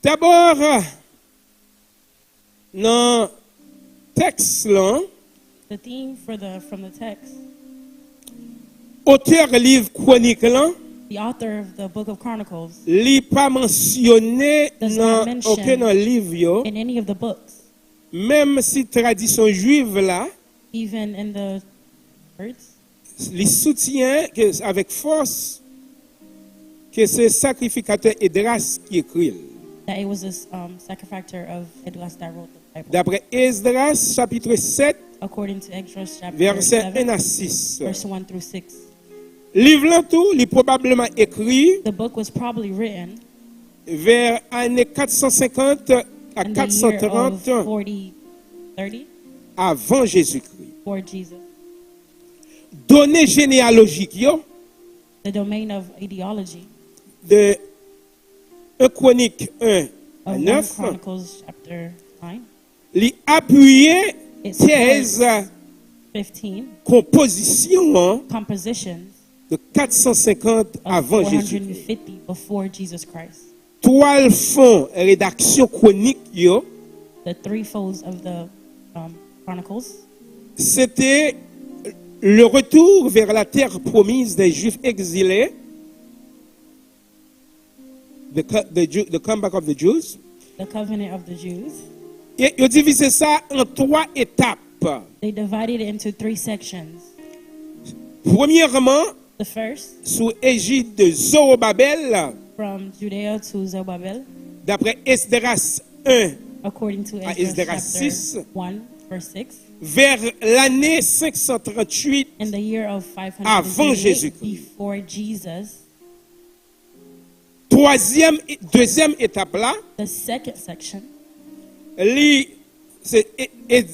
D'abord, dans texte là, The theme from the text, auteur livre chronique là, the author of the book of Chronicles, li pas mentionné does dans not mention aucun livre yo, in any of the books, même si tradition juive là, even in the words, li soutient que avec force que c'est sacrificateur Esdras qui écrit. that it was a sacrificer of Eglise that wrote the Bible. D'après Esdras chapitre 7 According to Exodus chapter verset 1 7, à 6. verse 1 through 6. Livre là tout, il est probablement écrit The book was probably written vers années 450 à in the year of 430 30 avant Jésus-Christ. for Jesus. Données généalogiques yo, The domain of ideology de 1 Chronique 1 à of 1 9, Chronicles chapter 9. li appuyer It thèse supports 15 composition compositions de 450 of avant Jésus-Christ. 450 before Jesus Christ. Toile fond rédaction chronique yo, The three folds of the Chronicles, c'était le retour vers la terre promise des Juifs exilés, the comeback of the Jews. the covenant of the Jews. Et ils ont divisé ça en 3 étapes. They divided it into 3 sections. Premièrement, The first, sous égide de Zorobabel, from Judea to Zerubbabel, d'après Esdras 1, according to à Exodus Esdras chapter 6, 1, verse 6. vers l'année 538 In the year of avant 538 Jésus-Christ. before Jesus. Deuxième étape là, The second section, c'est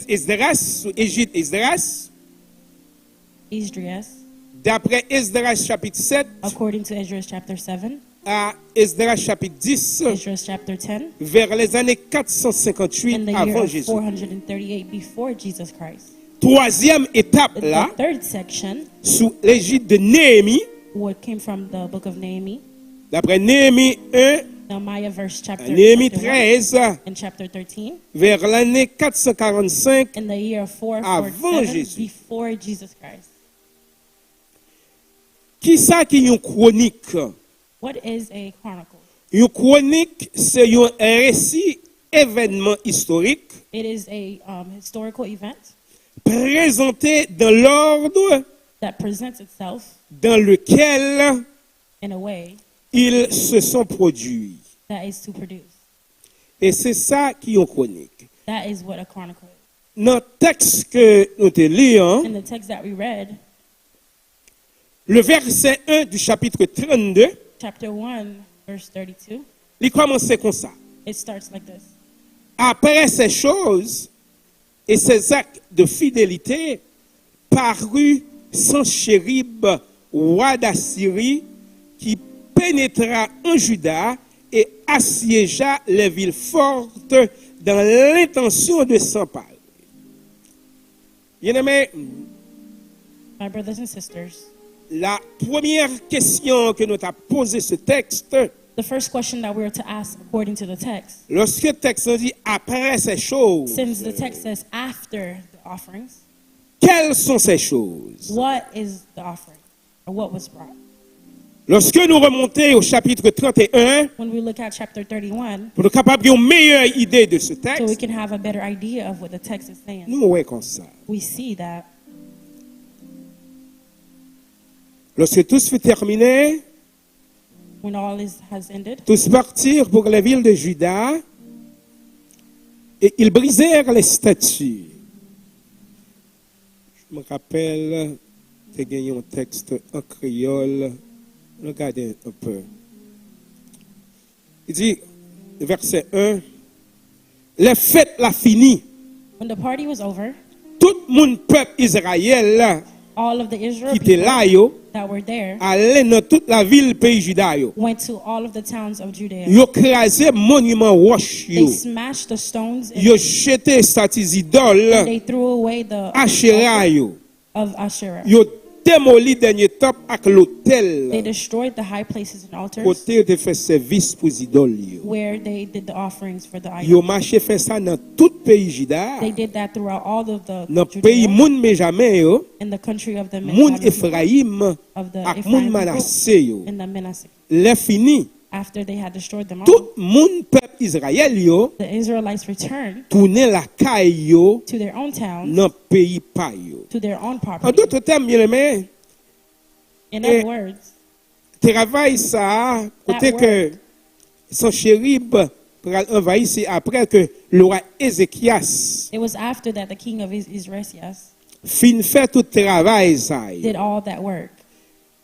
Esdras, sous égide Esdras, Esdras, d'après Esdras chapitre 7 according to Esdras chapter 7, à Esdras chapitre 10, Esdras chapter 10, vers les années in 458 the year avant of Jésus. 438 before Jesus Christ. Troisième étape là, The third section, sous l'égide de Néhémie, what came from the book of Nehemiah, d'après Néhémie 1 Nehemiah verse à chapter, Néhémie chapter 1, 13, and chapter 13, vers l'année 445 in the year of Avant 447 Jésus. before Jesus Christ. Qui ça qui est une chronique? What is a chronicle? Une chronique, c'est un récit événement historique It is a historical event présenté dans l'ordre that presents itself dans lequel in a way ils se sont produits. that is to produce. Et c'est ça qui est une chronique. That is what a chronicle is. Dans le texte que nous te lisons, In the text that we read, le verset 1 du chapitre 32, chapter 1, verse 32, il commence comme ça. it starts like this. Après ces choses et ces actes de fidélité, parut Sanchérib, roi d'Assyrie, qui pénétra en Juda et assiégea les villes fortes dans l'intention de s'emparer. Bien-aimés, My brothers and sisters, la première question que nous avons posée ce texte, the first question that we are to ask according to the text, lorsque le texte dit après ces choses, since the text says after the offerings, quelles sont ces choses? what is the offering? Or what was brought? Lorsque nous remontons au chapitre 31, When we look at chapter 31, pour être capable d'avoir une meilleure idée de ce so we texte, can have a better idea of what the text is saying, nous voyons comme ça. we see that Lorsque tout fut terminé, when all has ended, tous partirent pour la ville de Juda et ils brisèrent les statues. Je me rappelle, j'ai gagné un texte en créole. Regardez un peu. Il dit, verset 1, les fêtes la fini. when the party was over, Tout le monde peuple Israël là, all of the Israel qui était là, people yo, that were there allait dans toute la ville pays Juda. Yo. went to all of the towns of Judea. Yo crasé monument roche They yo. smashed the stones Yo and jeté statues idoles they threw away the Asherah yo. of Asherah. Yo démoli dernier temple avec They l'autel. destroyed the high places and altars Côté de fait service pour les idoles. where they did the offerings for the Yo idols. marché fait ça dans tout pays Juda. They did that throughout all of the Dans pays Judea, moun Benjamin yo, in the country of the moun Benjamin people, Ephraim of the ak moun Ephraim Manasseh yo. people, and the Manasseh. Les fini. After they had destroyed them all, Tout moun peuple Israël yo the Israelites returned tourner la caille yo to their own towns, dans pays pa yo. to their own En property. d'autres termes, bien aimé, In eh, other words, travail ça côté That que son chérib pral envahir c'est après que le roi Ézéchias it was after that the king of Israel fin fait tout travail ça. did all that work.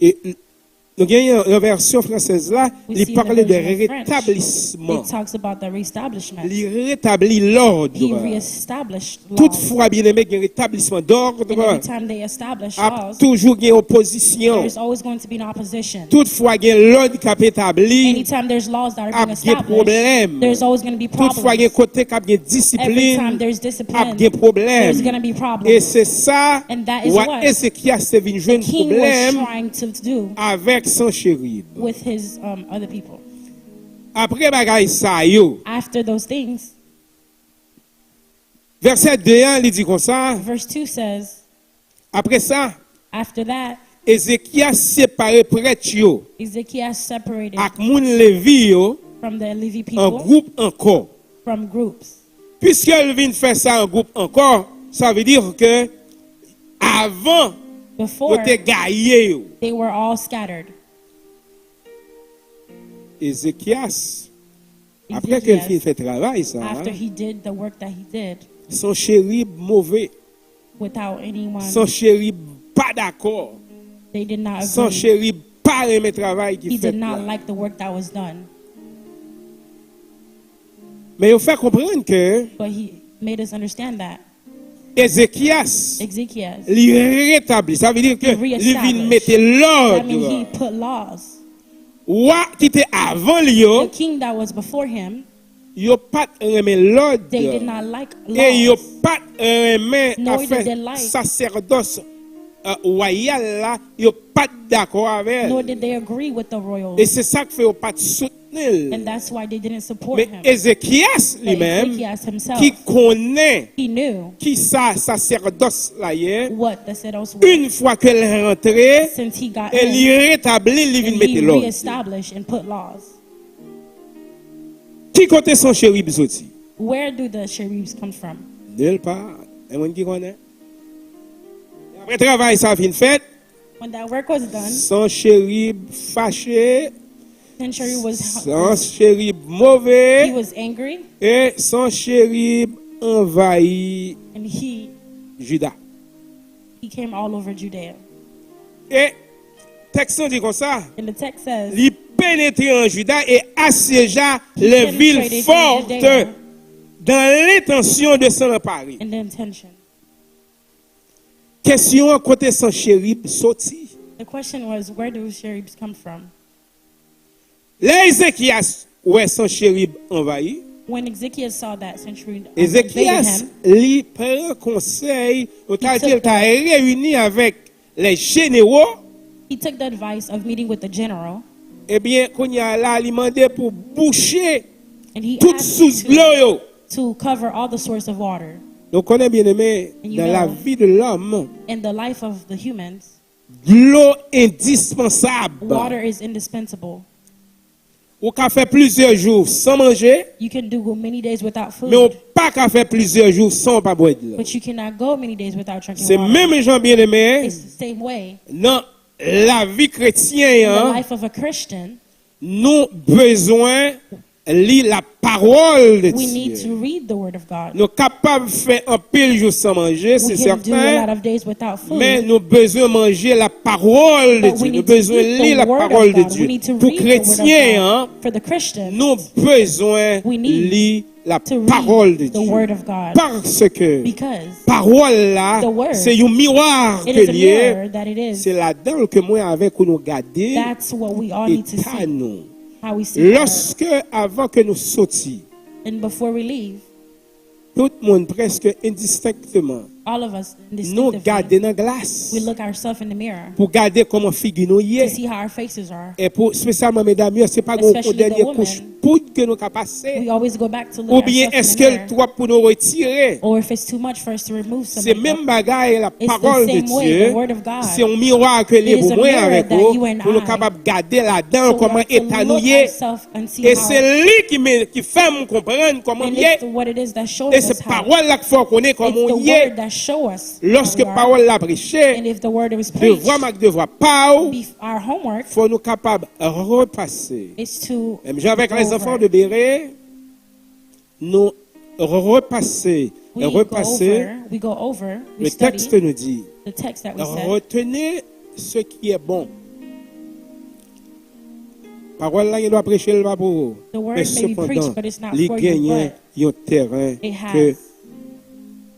Et nous avons une version française là, We il see parle the de version of French. rétablissement. It talks about the reestablishment. Il rétablit l'ordre. He reestablished laws. Toutefois, bien aimé, il y a un rétablissement And d'ordre. every time they establish A laws, toujours une opposition. there's always going to be an opposition. Toutefois, il y a l'ordre qui est établi. Anytime there's laws that are A being des problèmes. established, there's always going to be Toutefois, il y a un problems. côté qui a une Every time discipline. there's A discipline, des problèmes. there's going to be Et problems. c'est ça, And that is roi what Ézéchias est venu jouer un King was problème trying to do avec son chérib. with his other people. Après, bagaille ça, yo. After those things, Verset 2, il dit comme ça. verse 2 says, Après ça, after that, Ézéchias séparé prêtre yo Ezekiel separated ak moun Lévi yo from the Levi en people, groupe encore. from groups. Puisque elle vient faire ça en groupe encore, ça veut dire que avant Before, de te gaillé yo. they were all scattered. Ézéchias, après qu'elle fin fait travail ça, After he did the work that he did, son chérib mauvais, without anyone, son chérib pas d'accord, they did not son agree. chérib pas aimé travail qui He fait did not là. like the work that was done. Mais il faut comprendre que But he made us understand that Ézéchias Ezekiel, li rétablit, ça veut dire que He il vient reestablished. mettre that means he l'ordre. put laws. Wa qui était avant lui, The king that was before him, yo pas remet l'ordre. they did not like Et yo laws. pas remet Nor à did faire they like. sacerdoce royal là, yo pas d'accord avec Nor elle. did they agree with the royals. Et c'est ça que fait yo pas soutenir. And that's why they didn't support Mais him. Ézéchias But lui-même Ezekiel himself, qui connaît he knew qui ça sacerdoce là hier, what the settles were. une fois qu'elle est rentrée, Since he got elle in, y rétablit, il vient and mettre he l'ordre. reestablished and put laws. Qui côté son chérib sorti? Where do the cherubs come from? Nulle part. Et mon qui connaît. Après travail ça fin fait, When that work was done, son chérib fâché, Century was son chérib he mauvais was angry, et son chérib envahit and he Juda. came all over Judea. Et texte dit comme ça, And the text says, il pénétrait en Juda et assiégea les villes penetrated in fortes Judea. dans l'intention de s'en emparer. in the intention. Question côté son chérib sorti. The question was, where do cherubs come from? Là Ézéchias ouais son chérib envahi. When Ezekiel saw that century invaded Ézéchias him, lui prend conseil, took il t'a réuni avec les généraux. he took the advice of meeting with the general, Eh bien, qu'on y a là, il demandé pour boucher and he toute asked source de l'eau. to cover all the source of water. Donc, on est bien aimé, And you dans la know- vie de l'homme, In the life of the humans, l'eau indispensable. water is indispensable. Ou qu'à faire plusieurs jours sans manger, You can do many days without mais on food, pas qu'à faire plusieurs jours sans pas boire de l'eau. but you cannot go many days without drinking C'est water. même gens bien aimés, It's the same way. dans la vie chrétienne, In the hein, life of a Christian, nous besoin lire la parole de we need Dieu. to read the Word of God. Nous sommes capables de faire un pile jour sans manger, c'est We can do a certain. lot of days without food. Mais nous besoin manger la parole de But we Dieu. Nous need to besoin eat lire the la word parole of de God. We Dieu. need to Pour read the word of chrétiens, hein, God. For the Christians, nous besoin We need lire la to read parole de the Dieu. word of God. Parce que Because parole là, the word, c'est un miroir it que is a lié. mirror that it is. C'est là-dedans que moi avec nous garder That's what we all need to état see. nous. How we see the word. Lorsque avant que nous sortions, And before we leave, tout le monde presque indistinctement All of us, nous instinctively, garder dans glace we look ourselves in the mirror pour garder comment figure nous y to est. see how our faces are. Et pour spécialement mesdames, c'est pas Especially une dernière the women. couche poudre que nous avons passé. We always go back to Ou look bien ourselves est-ce in the qu'elle mirror. trop pour nous retirer? Or if it's too much for us to remove some C'est makeup. même bagaille la It's parole the de same way, Dieu. the word of God. C'est un miroir que les It is a pour moi mirror avec that vous you and pour nous I, capables de garder là-dedans So we comment are to état nous look y est. ourselves and see Et how, c'est lui qui fait me comprendre comment and y est. it's what it is that shows Et us c'est how. parole là qu'il faut connaître It's comment the on y est. word that shows us Lorsque how we are. parole la prêché, And if the word was preached, devoir marque devoir pas, our homework faut nous capables de repasser. is to Même avec go les over enfants it. de Béret, nous repasser et repasser. We go over, we Le study texte nous dit, the text that we said. retenez ce qui est bon. Parole là, il doit prêcher le pour The word mais may be preached, cependant, but it's not il for you, gagne but un terrain it que has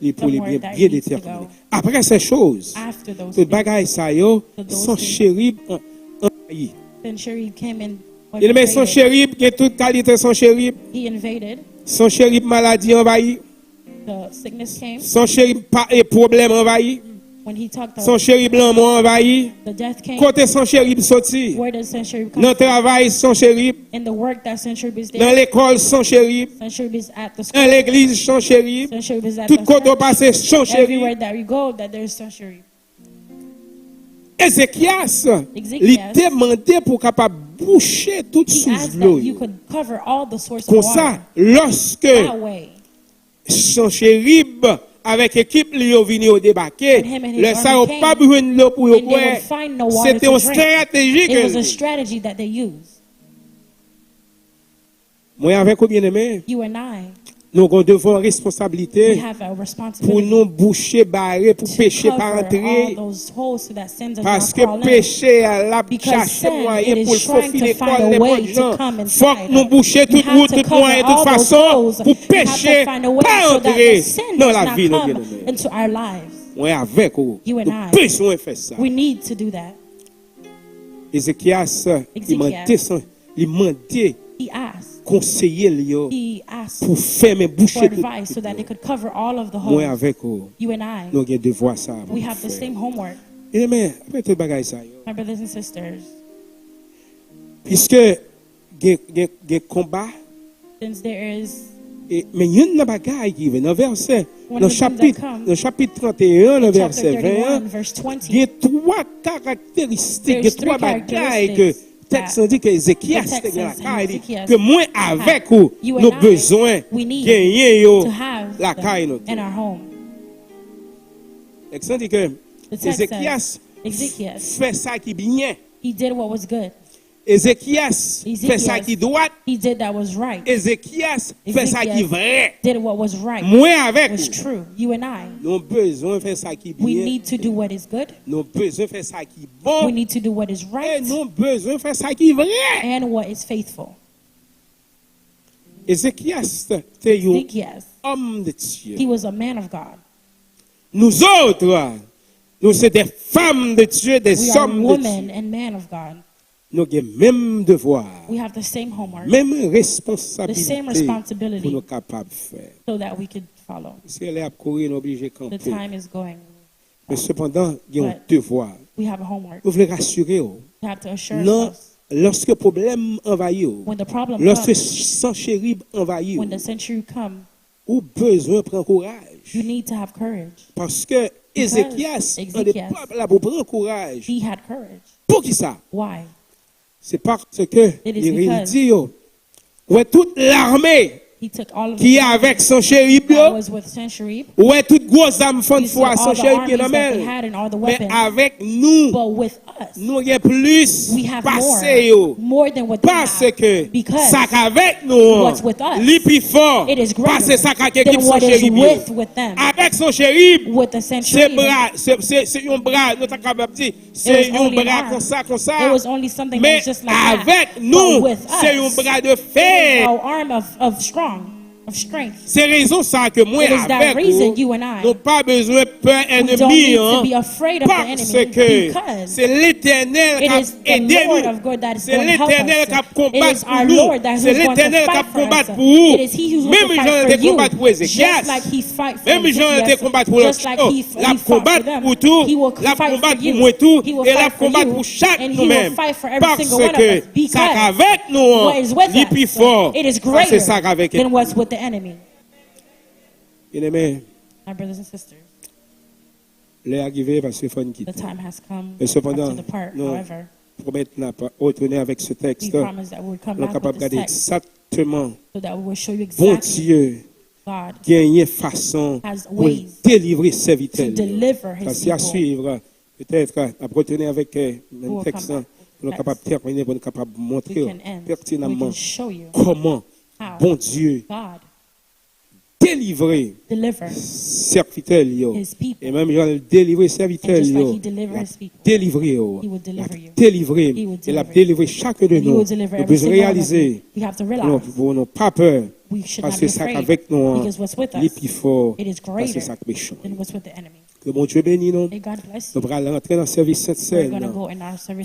il pour les somewhere bien, that bien it needs to déterminé. go. Après ces choses, After those ce things, bagage ça yo, So those son things. chérib envahi. then Sherib came in. Il met son chérib qui est toute qualité son chérib, He invaded. son chérib maladie envahi, The sickness came. son chérib et problème envahi, When he talked son about chérib blanc envahi. the death came. Côté son chérib sorti, Where does Sencherib come dans le from? travail son chérib, In the work that Sencherib is dans there. l'école son chérib, Sencherib is at the dans school. l'église son chérib, Sencherib is at tout the côté church. passé son Everywhere chérib. that we go, that there's Sencherib. Ézéchias, Ézéchias, il demandait pour capable boucher toute He source asked de l'eau. that you could cover all the source of Comme water. ça, lorsque That way, son chérib avec équipe lui est venu au débarquer, And him and his le ça army n'a pas came, besoin de l'eau pour and they boire. would find no water C'était to une drink. stratégie It was a que strategy that they used. moi avec vous bien aimé, You and I, nous devons we responsabilité have a pour responsibility nous boucher barrer pour to péché pas cover all entrer. those holes so that sin does Parce not que crawl in. péché à la Because chercher sin, moyen it pour is le trying faufiler to find l'école a les way bonnes to gens. come Faut inside. que nous boucher You toute have route, to toute cover moyen, toute all those façon holes. pour You have péché to find a way pas so that entrer the sin dans does la not vie. come into our lives. Moi avec vous, You and nous I. besoin faire ça. We need to do that. Ézéchias, il mentait He asked. conseiller Lio He asked pour faire mes for boucher advice so that they could cover all of the moi holes. avec vous. You and I, Nous avons devoir ça. we have the same homework, Et mais après tout bagage ça yo. my brothers and sisters. Puisque des combats Since there is mais il y a une bagaille qui vient dans verset One dans of the things that chapitre come. dans chapitre 31 dans in verset chapter 21 31, verse il y a 20, trois caractéristiques, il y a There's trois three bagailles que characteristics texte that dit que Ézéchias the text était dans la says in caille Ézéchias que moi avec vous you and nous I, besoin we need gagner yo to have la them caille nous. in our home. Texte dit que The text Ézéchias says, Ezekiel, fait ça qui bien. he did what was good. Ézéchias fait ça qui doit. He did that was right. Ézéchias fait ça qui vrai. Did what was right, Moi avec was vous true. You and I, nous besoin faire ça qui we bien. need to do what is good. Nous besoin faire ça qui We bon. need to do what is Et right nous besoin faire ça qui vrai. and what is faithful. Ézéchias était un Ezekiel, homme de he Dieu. was a man of God. Nous autres, nous sommes des femmes de Dieu, des We are hommes de women Dieu. and men of God. Nous avons le même devoir, We have the same homework même The same responsabilité responsibility. pour nous capables de faire. so that we could follow. Si elle est à courir, nous sommes obligés de The camper. time is going. Mais cependant, il y a un But devoir. we have a homework. Nous voulons rassurer. We have to assure Non, us lorsque le problème envahit, when the problem lorsque comes, sans chérib envahit, when the century comes, ou besoin de prendre courage. you need to have courage. Parce que Ézéchias, un des Ézéchias, peuples là pour prendre courage. He had courage. Pour qui ça? Why? C'est parce que It is il because dit, ouais, toute l'armée He took all of qui est the avec son chérib, that was with Sennacherib. ouais, toute grosse âme fond de You see foi, all son the chérib qui est armies dans that la they main. had and all the Mais weapons. avec nous, But with us, nous avons plus we have passé, yo. more than what they Parce have. que Because ça qu'avec nous, what's with us, li plus fort, it is parce que ça greater qu'avec than son what is chérib. with them. Avec son chérib, With the c'est Sennacherib, bras, c'est un bras, nous sommes capables de dire, It c'est was un only an bras arm. comme ça. it was only something Mais that's just like that. avec But nous, with c'est un us, bras de it is fer. our arm of strong, of strength. C'est raison ça que moi It is that avec reason vous, you and I, nous pas besoin de peur we don't ennemi need to be afraid of the parce enemy que because c'est l'Éternel qui it a is the aidé Lord nous. of God that is C'est going to help l'Éternel us. qui a It combattu is pour our nous. Lord that is C'est going to l'Éternel qui a fight for combattu us. pour vous. It is He who's going Même to Jean fight était for you. combattu pour Ézéchias. Just like He fight for Même Jean était Ezekiel, combattu pour just like He la fought for combattre them, pour tout, He will la fight for combattre pour you. moi tout, He will et la fight for combattre you, pour chaque and He nous-mêmes. will fight for every Parce single one of us. que ça Because qu'avec nous, what is with il est plus us, fort. it is C'est greater ça qu'avec than what's with the enemy. Bien-aimé, My brothers and sisters, l'heure est arrivée parce qu'il faut nous quitter. the time has come Mais for us cependant, to depart. nous However, promettons de retourner avec ce we texte. promise that we will come Nous sommes back capables de with regarder this text exactement, so that we will show you bon exactly Dieu, God gagner façon has pour ways délivrer to sèvitèl. deliver Parce His qu'à people. suivre, peut-être, à retourner avec le will même texte, come back nous sommes capables de terminer, pour nous capables de We montrer can end. We pertinemment can show you comment, how bon Dieu, God délivrer delivers servitèl, His people. et même il va délivrer And servitèl, just like He il delivers a His people, délivré, He will deliver you. délivrer, He will il a deliver délivré chacun de And He nous. will deliver Nous every devons single one of réaliser, you. We have to nous realize n'avons pas peur, we should parce not que be ça afraid qu'avec nous, because what's with il est us, plus fort, it is parce que greater ça qui méchant. than what's with the enemy. Que mon Dieu bénisse nous. May God bless Nous you. allons rentrer dans le service cette We're scène. going to go in our service.